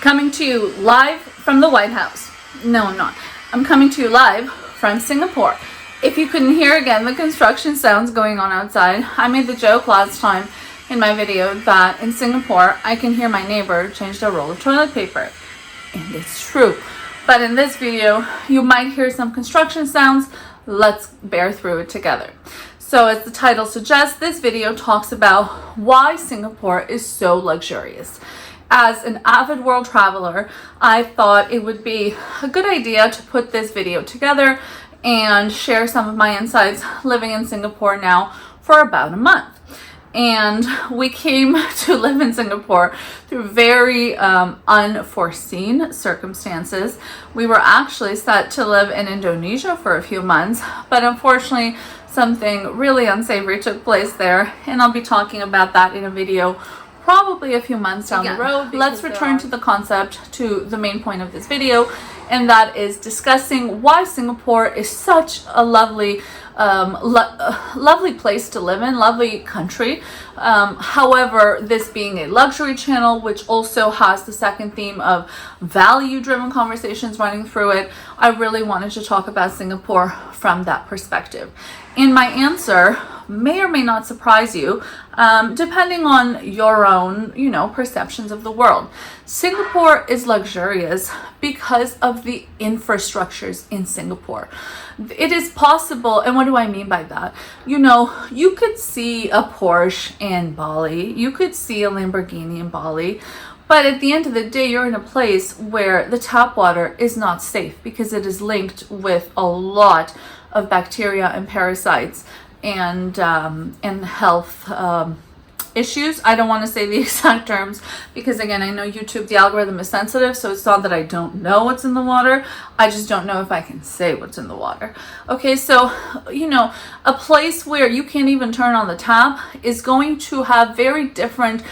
Coming to you live from the White House. No, I'm not. I'm coming to you live from Singapore. If you couldn't hear again the construction sounds going on outside, I made the joke last time in my video that in Singapore I can hear my neighbor change a roll of toilet paper. And it's true. But in this video, you might hear some construction sounds. Let's bear through it together. So as the title suggests, this video talks about why Singapore is so luxurious. As an avid world traveler, I thought it would be a good idea to put this video together and share some of my insights living in Singapore now for about a month. And we came to live in Singapore through very unforeseen circumstances. We were actually set to live in Indonesia for a few months, but unfortunately something really unsavory took place there, and I'll be talking about that in a video probably a few months down the road. Let's return to the concept, to the main point of this video, and that is discussing why Singapore is such a lovely lovely place to live in, lovely country. However, this being a luxury channel, which also has the second theme of value-driven conversations running through it, I really wanted to talk about Singapore from that perspective. And my answer may or may not surprise you, depending on your own, perceptions of the world. Singapore is luxurious because of the infrastructures in Singapore. It is possible, and what do I mean by that? You could see a Porsche in Bali, you could see a Lamborghini in Bali, but at the end of the day, you're in a place where the tap water is not safe because it is linked with a lot of bacteria and parasites and health issues. I don't want to say the exact terms because, again, I know YouTube, the algorithm is sensitive, so it's not that I don't know what's in the water. I just don't know if I can say what's in the water. Okay, so, a place where you can't even turn on the tap is going to have very different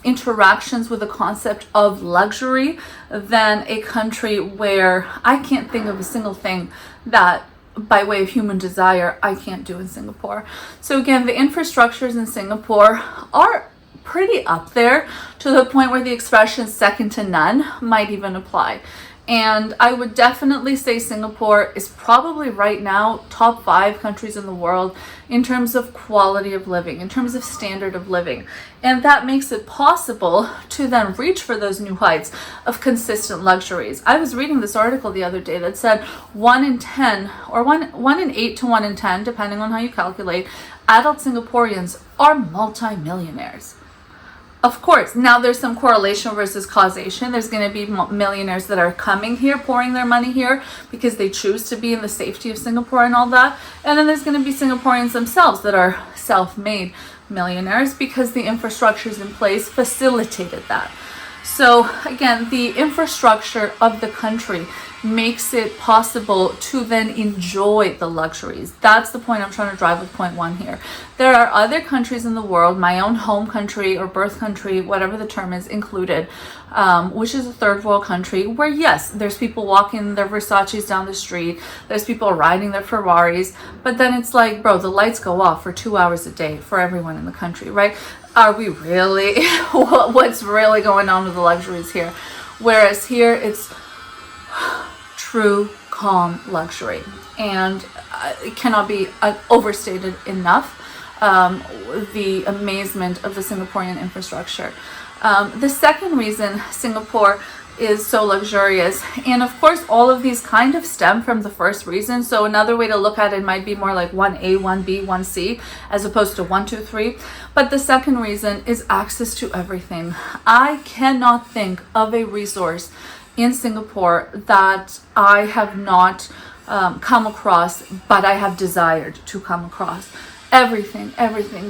interactions with the concept of luxury than a country where I can't think of a single thing that by way of human desire I can't do in Singapore. So again, the infrastructures in Singapore are pretty up there, to the point where the expression second to none might even apply. And I would definitely say Singapore is probably right now top 5 countries in the world in terms of quality of living, in terms of standard of living. And that makes it possible to then reach for those new heights of consistent luxuries. I was reading this article the other day that said 1 in 10, or 1 in 8 to 1 in 10, depending on how you calculate, adult Singaporeans are multimillionaires. Of course, now there's some correlation versus causation. There's going to be millionaires that are coming here, pouring their money here because they choose to be in the safety of Singapore and all that. And then there's going to be Singaporeans themselves that are self-made millionaires because the infrastructures in place facilitated that. So again, the infrastructure of the country makes it possible to then enjoy the luxuries. That's the point I'm trying to drive with point 1 here. There are other countries in the world, my own home country or birth country, whatever the term is included, which is a third world country, where yes, there's people walking their Versaces down the street, there's people riding their Ferraris, but then it's like, bro, the lights go off for 2 hours a day for everyone in the country, right? Are we really? What's really going on with the luxuries here? Whereas here it's true calm luxury, and it cannot be overstated enough, the amazement of the Singaporean infrastructure. The second reason Singapore is so luxurious, and of course all of these kind of stem from the first reason, so another way to look at it might be more like 1A, 1B, 1C as opposed to 1, 2, 3, but the second reason is access to everything. I cannot think of a resource in Singapore that I have not come across, but I have desired to come across. Everything,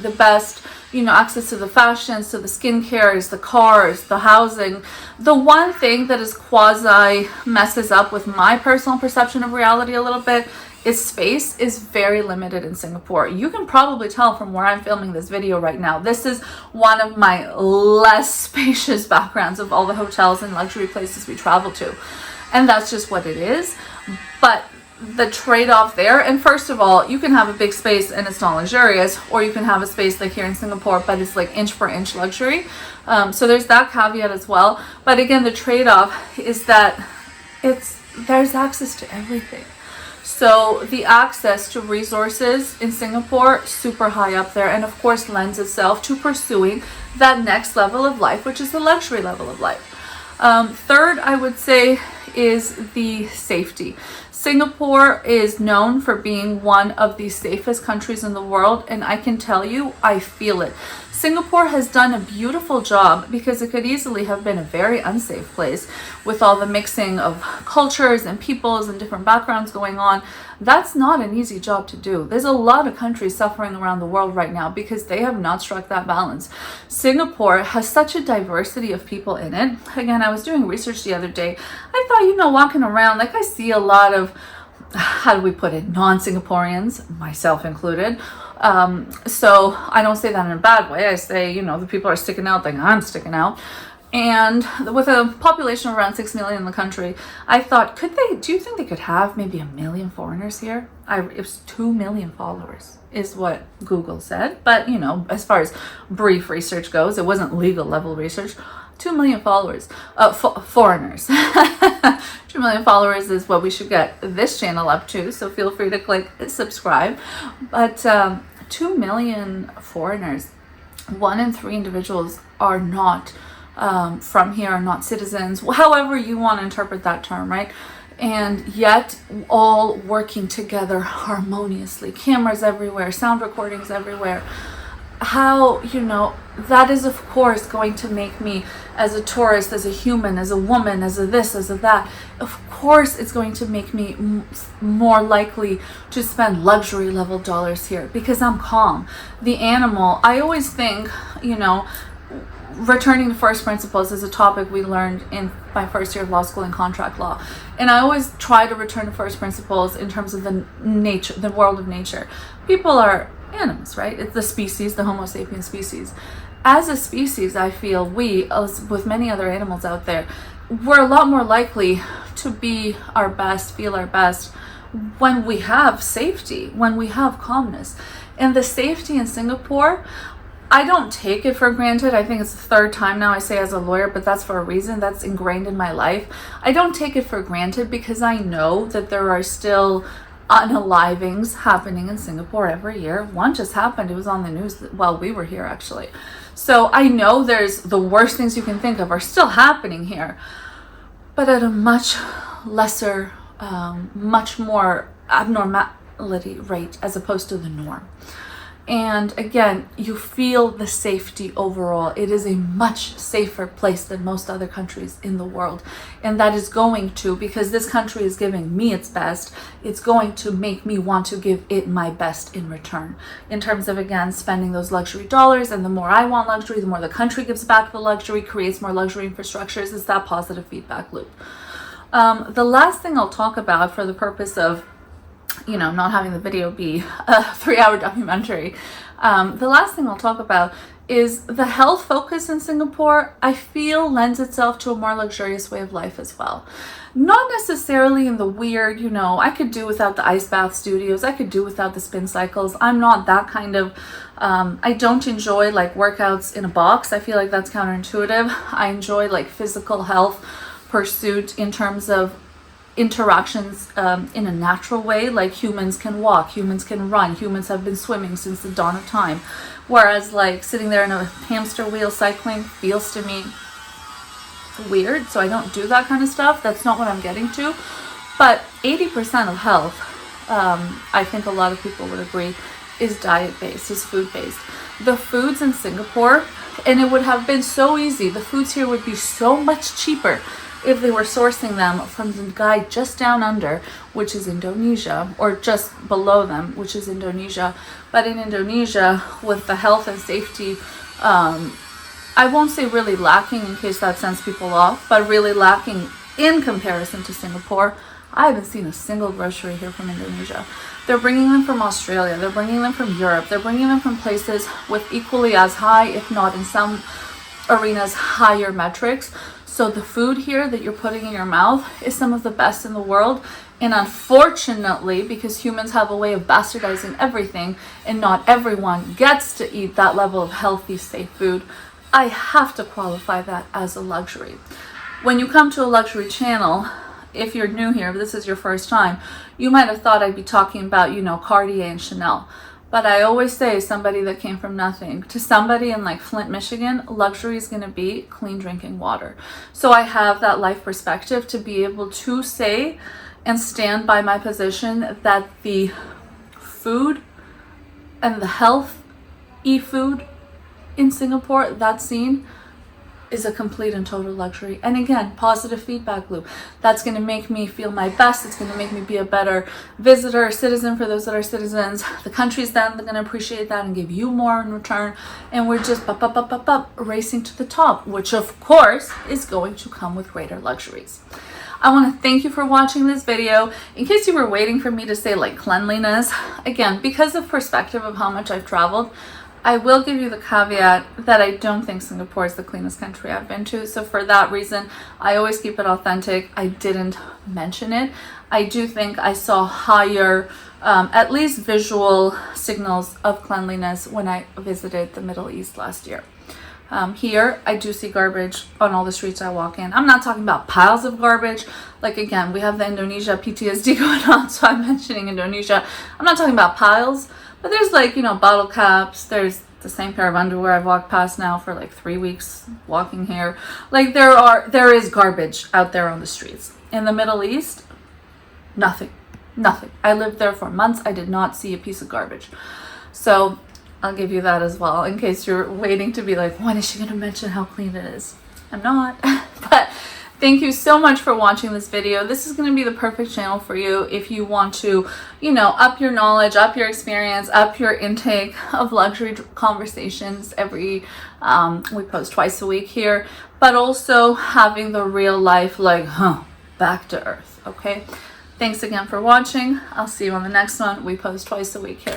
the best, access to the fashions, to the skincares, the cars, the housing. The one thing that is quasi messes up with my personal perception of reality a little bit is space is very limited in Singapore. You can probably tell from where I'm filming this video right now. This is one of my less spacious backgrounds of all the hotels and luxury places we travel to. And that's just what it is. But the trade-off there, and first of all, you can have a big space and it's not luxurious, or you can have a space like here in Singapore, but it's like inch for inch luxury. So there's that caveat as well. But again, the trade-off is that there's access to everything. So the access to resources in Singapore, super high up there, and of course lends itself to pursuing that next level of life, which is the luxury level of life. Third, I would say, is the safety. Singapore is known for being one of the safest countries in the world, and I can tell you, I feel it. Singapore has done a beautiful job, because it could easily have been a very unsafe place with all the mixing of cultures and peoples and different backgrounds going on. That's not an easy job to do. There's a lot of countries suffering around the world right now because they have not struck that balance. Singapore has such a diversity of people in it. Again, I was doing research the other day. I thought, walking around, like I see a lot of, how do we put it, non-Singaporeans, myself included. So I don't say that in a bad way. I say, the people are sticking out like I'm sticking out. And with a population of around 6 million in the country, I thought, do you think they could have maybe 1 million foreigners here? It was 2 million followers is what Google said. But, as far as brief research goes, it wasn't legal level research. 2 million followers, foreigners. 2 million followers is what we should get this channel up to. So feel free to click subscribe. But 2 million foreigners, 1 in 3 individuals are not from here, are not citizens, however you want to interpret that term, right? And yet all working together harmoniously, cameras everywhere, sound recordings everywhere. How, that is of course going to make me, as a tourist, as a human, as a woman, as a this, as a that, of course it's going to make me more likely to spend luxury level dollars here, because I'm calm. The animal, I always think, returning to first principles is a topic we learned in my first year of law school in contract law. And I always try to return to first principles in terms of the world of nature. People are animals, right? It's the species, the Homo sapiens species. As a species, I feel we, as with many other animals out there, we're a lot more likely to be our best, feel our best when we have safety, when we have calmness. And the safety in Singapore, I don't take it for granted. I think it's the third time now I say as a lawyer, but that's for a reason. That's ingrained in my life. I don't take it for granted because I know that there are still unalivings happening in Singapore every year. One just happened. It was on the news while we were here, actually. So I know there's the worst things you can think of are still happening here, but at a much lesser, much more abnormality rate as opposed to the norm. And again, you feel the safety overall. It is a much safer place than most other countries in the world. And that is going to, because this country is giving me its best, it's going to make me want to give it my best in return. In terms of, again, spending those luxury dollars. And the more I want luxury, the more the country gives back the luxury, creates more luxury infrastructures. It's that positive feedback loop. The last thing I'll talk about, for the purpose of not having the video be a 3-hour documentary. The last thing I'll talk about is the health focus in Singapore, I feel lends itself to a more luxurious way of life as well. Not necessarily in the weird, I could do without the ice bath studios. I could do without the spin cycles. I'm not that kind of, I don't enjoy like workouts in a box. I feel like that's counterintuitive. I enjoy like physical health pursuit in terms of interactions in a natural way, like humans can walk, humans can run, humans have been swimming since the dawn of time, whereas like sitting there in a hamster wheel cycling feels to me weird. So I don't do that kind of stuff. That's not what I'm getting to. But 80% of health, I think a lot of people would agree, is diet based, is food based. The foods in Singapore, and it would have been so easy, the foods here would be so much cheaper if they were sourcing them from the guy just down under, which is Indonesia, or just below them, which is Indonesia. But in Indonesia, with the health and safety, I won't say really lacking in case that sends people off, but really lacking in comparison to Singapore. I haven't seen a single grocery here from Indonesia. They're bringing them from Australia, they're bringing them from Europe, they're bringing them from places with equally as high, if not in some arenas, higher metrics. So the food here that you're putting in your mouth is some of the best in the world. And unfortunately, because humans have a way of bastardizing everything and not everyone gets to eat that level of healthy, safe food, I have to qualify that as a luxury. When you come to a luxury channel, if you're new here, if this is your first time, you might have thought I'd be talking about, you know, Cartier and Chanel. But I always say, somebody that came from nothing to somebody in like Flint, Michigan, luxury is going to be clean drinking water. So I have that life perspective to be able to say and stand by my position that the food and the health e-food in Singapore, that scene, is a complete and total luxury. And again, positive feedback loop. That's going to make me feel my best. It's going to make me be a better visitor, citizen for those that are citizens. The country's then going to appreciate that and give you more in return. And we're just racing to the top, which of course is going to come with greater luxuries. I want to thank you for watching this video. In case you were waiting for me to say like cleanliness, again, because of perspective of how much I've traveled, I will give you the caveat that I don't think Singapore is the cleanest country I've been to. So for that reason, I always keep it authentic. I didn't mention it. I do think I saw higher, at least visual signals of cleanliness when I visited the Middle East last year. Here, I do see garbage on all the streets I walk in. I'm not talking about piles of garbage. Like, again, we have the Indonesia PTSD going on, so I'm mentioning Indonesia. I'm not talking about piles. But there's like, you know, bottle caps. There's the same pair of underwear I've walked past now for like 3 weeks walking here. Like there is garbage out there on the streets. In the Middle East, nothing. I lived there for months. I did not see a piece of garbage. So I'll give you that as well in case you're waiting to be like, when is she going to mention how clean it is? I'm not. But thank you so much for watching this video. This is going to be the perfect channel for you if you want to, you know, up your knowledge, up your experience, up your intake of luxury conversations. We post twice a week here, but also having the real life, like, back to earth. Okay. Thanks again for watching. I'll see you on the next one. We post twice a week here.